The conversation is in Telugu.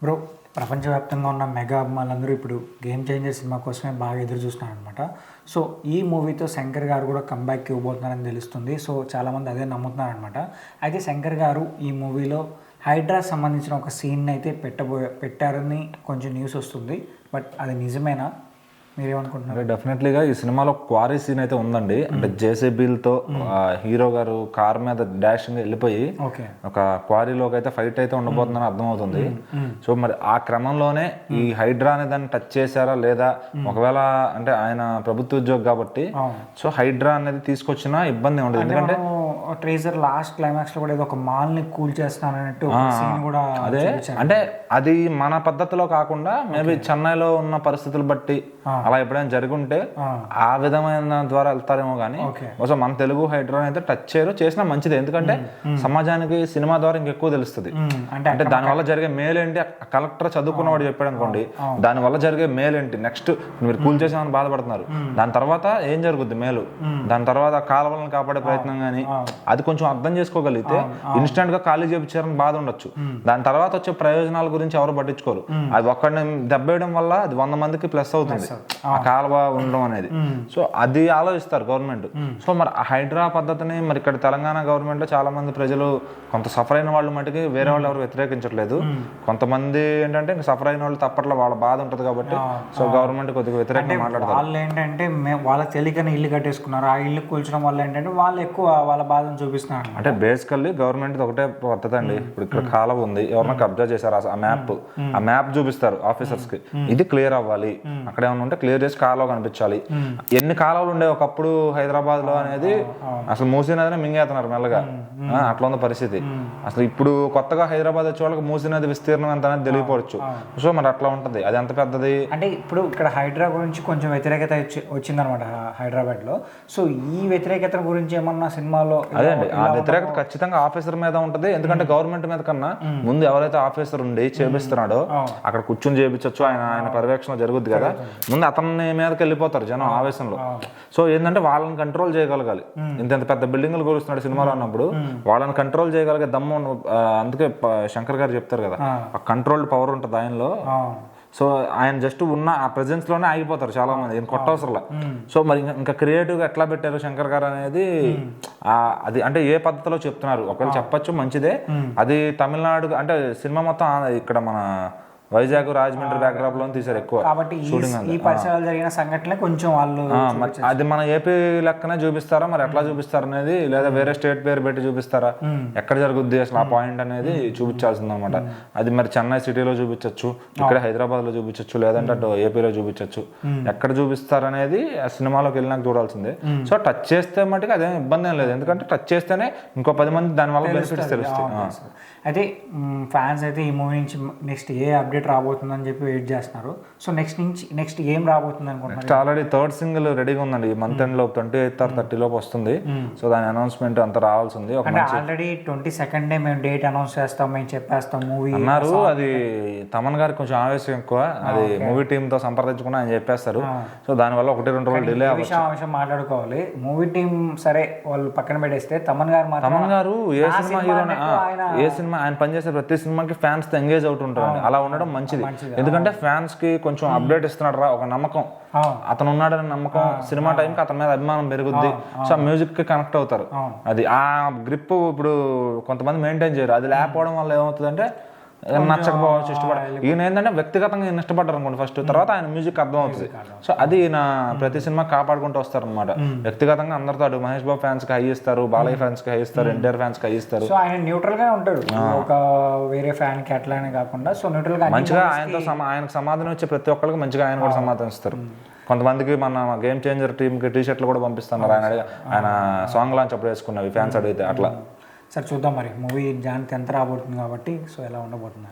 బ్రో, ప్రపంచవ్యాప్తంగా ఉన్న మెగా అభిమానులందరూ ఇప్పుడు గేమ్ చేంజర్ సినిమా కోసమే బాగా ఎదురు చూస్తున్నారనమాట. సో ఈ మూవీతో శంకర్ గారు కూడా కంబ్యాక్ ఇవ్వబోతున్నారని తెలుస్తుంది. సో చాలామంది అదే నమ్ముతున్నారనమాట. అయితే శంకర్ గారు ఈ మూవీలో హైడ్రా సంబంధించిన ఒక సీన్ అయితే పెట్టారని కొంచెం న్యూస్ వస్తుంది. బట్ అది నిజమేనా? మీరేమనుకుంటున్నారు? డెఫినెట్లీగా ఈ సినిమాలో క్వారీ సీన్ అయితే ఉందండి. అంటే జేసీబీలతో హీరో గారు కార్ మీద డాషింగ్ వెళ్ళిపోయి ఒక క్వారీలోకి అయితే ఫైట్ అయితే ఉండబోతుందని అర్థమవుతుంది. సో మరి ఆ క్రమంలోనే ఈ హైడ్రా అనే దాన్ని టచ్ చేశారా లేదా, ఒకవేళ అంటే ఆయన ప్రభుత్వ ఉద్యోగి కాబట్టి సో హైడ్రా అనేది తీసుకొచ్చినా ఇబ్బంది ఉండదు. ఎందుకంటే ట్రేజర్ లాస్ట్ క్లైమాక్స్ లో కూడా ఏదో ఒక మాల్ ని కూల్ చేస్తానన్నట్టు సీన్ కూడా అదే, అంటే అది మన పద్ధతిలో కాకుండా మేబీ చెన్నైలో ఉన్న పరిస్థితులు బట్టి అలా ఎప్పుడైనా జరుగుంటే ఆ విధమైన ద్వారా వెళ్తారేమో కానీ అసలు మన తెలుగు హైడ్రా అయితే టచ్ చేయరు. చేసినా మంచిది, ఎందుకంటే సమాజానికి సినిమా ద్వారా ఇంకెక్కువ తెలుస్తుంది. అంటే దానివల్ల జరిగే మేలు ఏంటి, కలెక్టర్ చదువుకున్నవాడు చెప్పాడు అనుకోండి, దానివల్ల జరిగే మేలు ఏంటి, నెక్స్ట్ మీరు కూల్ చేసామని బాధపడుతున్నారు, దాని తర్వాత ఏం జరుగుద్ది మేలు, దాని తర్వాత కాలువలను కాపాడే ప్రయత్నం కానీ అది కొంచెం అర్థం చేసుకోగలిగితే ఇన్స్టెంట్ గా ఖాళీ చేయించారని బాధ ఉండొచ్చు. దాని తర్వాత వచ్చే ప్రయోజనాల గురించి ఎవరు పట్టించుకోరు. అది ఒక్కడిని దెబ్బేయడం వల్ల అది 100 మందికి ప్లస్ అవుతుంది ఆ కాలువ ఉండడం అనేది. సో అది ఆలోచిస్తారు గవర్నమెంట్. సో మరి ఆ హైడ్రా పద్ధతిని మరి ఇక్కడ తెలంగాణ గవర్నమెంట్ లో చాలా మంది ప్రజలు కొంత సఫర్ అయిన వాళ్ళు మటుకి వేరే వాళ్ళు ఎవరు వ్యతిరేకించట్లేదు. కొంతమంది ఏంటంటే సఫర్ అయిన వాళ్ళు తప్పట్లో వాళ్ళ బాధ ఉంటుంది కాబట్టి సో గవర్నమెంట్ కొద్దిగా వ్యతిరేకంగా మాట్లాడతారు. వాళ్ళు ఏంటంటే వాళ్ళ తెలియకని ఇల్లు కట్టేసుకున్నారు, ఆ ఇల్లు కూల్చడం వల్ల ఏంటంటే వాళ్ళు ఎక్కువ వాళ్ళ బాధను చూపిస్తున్నారు. అంటే బేసికల్లీ గవర్నమెంట్ ఒకటే పద్ధతి అండి. ఇప్పుడు ఇక్కడ కాలువ ఉంది, ఎవరైనా కబ్జా చేశారు, ఆ మ్యాప్ చూపిస్తారు ఆఫీసర్స్ కి, ఇది క్లియర్ అవ్వాలి, అక్కడ ఏమైనా ఉంటే క్లియర్ చేసి కాలువ కనిపించాలి. ఎన్ని కాలువలు ఉండే ఒకప్పుడు హైదరాబాద్ లో అనేది అసలు మూసీ నదిని మింగేస్తున్నారు మెల్లగా, అట్లా ఉంది పరిస్థితి. అసలు ఇప్పుడు కొత్తగా హైదరాబాద్ వచ్చే వాళ్ళకి మూసీ నది విస్తీర్ణం ఎంత అనేది తెలియపోవచ్చు. సో మరి అట్లా ఉంటది, అది ఎంత పెద్దది. అంటే ఇప్పుడు ఇక్కడ హైడ్రా గురించి కొంచెం వ్యతిరేకత వచ్చిందనమాట హైదరాబాద్ లో. సో ఈ వ్యతిరేకత గురించి ఏమన్నా సినిమాలో? అదే అండి, ఆ వ్యతిరేకత ఖచ్చితంగా ఆఫీసర్ మీద ఉంటది. ఎందుకంటే గవర్నమెంట్ మీద కన్నా ముందు ఎవరైతే ఆఫీసర్ ఉండి చేపిస్తున్నాడో అక్కడ కూర్చొని చేపించవచ్చు, ఆయన పర్యవేక్షణ జరుగుద్ది కదా, ముందు అతన్ని మీదకి వెళ్ళిపోతారు జనం ఆవేశంలో. సో ఏంటంటే వాళ్ళని కంట్రోల్ చేయగలగాలి. ఇంత పెద్ద బిల్డింగ్లు కూరుస్తున్నాడు సినిమాలో అన్నప్పుడు వాళ్ళని కంట్రోల్ చేయగలిగే దమ్ము. అందుకే శంకర్ గారు చెప్తారు కదా, కంట్రోల్డ్ పవర్ ఉంటుంది ఆయనలో. సో ఆయన జస్ట్ ఉన్న ఆ ప్రెజెన్స్ లోనే ఆగిపోతారు చాలా మంది, ఈయన కొట్టవసరంలా. సో మరి ఇంకా క్రియేటివ్ గా ఎట్లా పెట్టారు శంకర్ గారు అనేది అది అంటే ఏ పద్ధతిలో చెప్తున్నారు ఒకవేళ చెప్పచ్చు, మంచిదే. అది తమిళనాడు అంటే సినిమా మొత్తం ఇక్కడ మన వైజాగ్ రాజమండ్రి బ్యాక్డ్రాప్ లో తీసారు ఎక్కువ. కాబట్టి ఈ పరిసరాలు జరిగిన సంఘటనలే కొంచెం వాళ్ళు అది మన ఏపీ లెక్కనే చూపిస్తారా, మరి ఎట్లా చూపిస్తారు అనేది, లేదా వేరే స్టేట్ పేరు పెట్టి చూపిస్తారా, ఎక్కడ జరుగుద్ది అసలు ఆ పాయింట్ అనేది చూపించాల్సింది అనమాట. అది మరి చెన్నై సిటీలో చూపించవచ్చు, ఇక్కడ హైదరాబాద్ లో చూపించవచ్చు, లేదంటే అటు ఏపీలో చూపించవచ్చు. ఎక్కడ చూపిస్తారు అనేది ఆ సినిమాలోకి వెళ్ళినాక చూడాల్సిందే. సో టచ్ చేస్తే మటుకు అదేం ఇబ్బంది ఏం లేదు, ఎందుకంటే టచ్ చేస్తేనే ఇంకో 10 మంది దానివల్ల బెనిఫిట్స్ తెలుస్తాయి. అయితే ఫ్యాన్స్ అయితే ఈ మూవీ నుంచి నెక్స్ట్ ఏ అప్డేట్ రాబోతుందని చెప్పి వెయిట్ చేస్తున్నారు. సో నెక్స్ట్ ఏం రాబోతుంది అనుకుంటున్నారు? ఆల్రెడీ థర్డ్ సింగిల్ రెడీగా ఉందండి, ఈ మంత్ ఎండ్ లోపు 28th or 30 లోపు వస్తుంది. సో దాని అనౌన్స్మెంట్ అంతా రావాల్సి ఉంది. ఆల్రెడీ 22nd మేము డేట్ అనౌన్స్ చేస్తాం, మేము చెప్పేస్తాం మూవీ అన్నారు. అది తమన్ గారికి కొంచెం ఆవేశం ఎక్కువ, అది మూవీ టీమ్ తో సంప్రదించుకుని ఆయన చెప్పేస్తారు. సో దానివల్ల 1-2 రోజులు డిలే విషయం మాట్లాడుకోవాలి. మూవీ టీమ్ సరే వాళ్ళు పక్కన పెట్టేస్తే తమన్ గారు ఏ సినిమా హీరోనే, ఏ సినిమా ఆయన పనిచేసే ప్రతి సినిమాకి ఫ్యాన్స్ తో ఎంగేజ్ అవుతుంటారు. అలా ఉండడం మంచిది, ఎందుకంటే ఫ్యాన్స్ కి కొంచెం అప్డేట్ ఇస్తున్నాడు రా, ఒక నమ్మకం, అతను ఉన్నాడని నమ్మకం, సినిమా టైంకి అతని మీద అభిమానం పెరుగుద్ది. సో మ్యూజిక్ కి కనెక్ట్ అవుతారు. అది ఆ గ్రిప్ ఇప్పుడు కొంతమంది మెయింటైన్ చేయరు. అది లేకపోవడం వల్ల ఏమవుతుందంటే నచ్చకపోవచ్చు, ఇష్టపడాలి. ఈయన ఏంటంటే వ్యక్తిగతంగా ఈయన ఇష్టపడ్డారు అనుకోండి ఫస్ట్, తర్వాత ఆయన మ్యూజిక్ అర్థం అవుతుంది. సో అది ఈయన ప్రతి సినిమా కాపాడుకుంటూ వస్తారు అనమాట. వ్యక్తిగతంగా అందరితో అటు మహేష్ బాబు ఫ్యాన్స్ కి హై ఇస్తారు, బాలయ్య ఫ్యాన్స్ కి హై ఇస్తారు, ఎన్టీఆర్ ఫ్యాన్స్ కి హై ఇస్తారు. సో ఆయన న్యూట్రల్ గా ఉంటాడు, ఒక వేరే ఫ్యాన్ కి అట్లానే కాకుండా సో న్యూట్రల్ గా మంచిగా ఆయనకు సమాధానం వచ్చే ప్రతి ఒక్కరికి మంచిగా ఆయన కూడా సమాధానం ఇస్తారు. కొంతమందికి మన గేమ్ చేంజర్ టీమ్ కి టీ-షర్ట్లు కూడా పంపిస్తున్నారు. ఆయన సాంగ్ లాంచ్ అప్పుడు వేసుకున్నవి ఫ్యాన్స్ అడిగితే అట్లా. సరే చూద్దాం మరి మూవీ Jan 10th రాబోతుంది కాబట్టి సో ఎలా ఉండబోతుంది.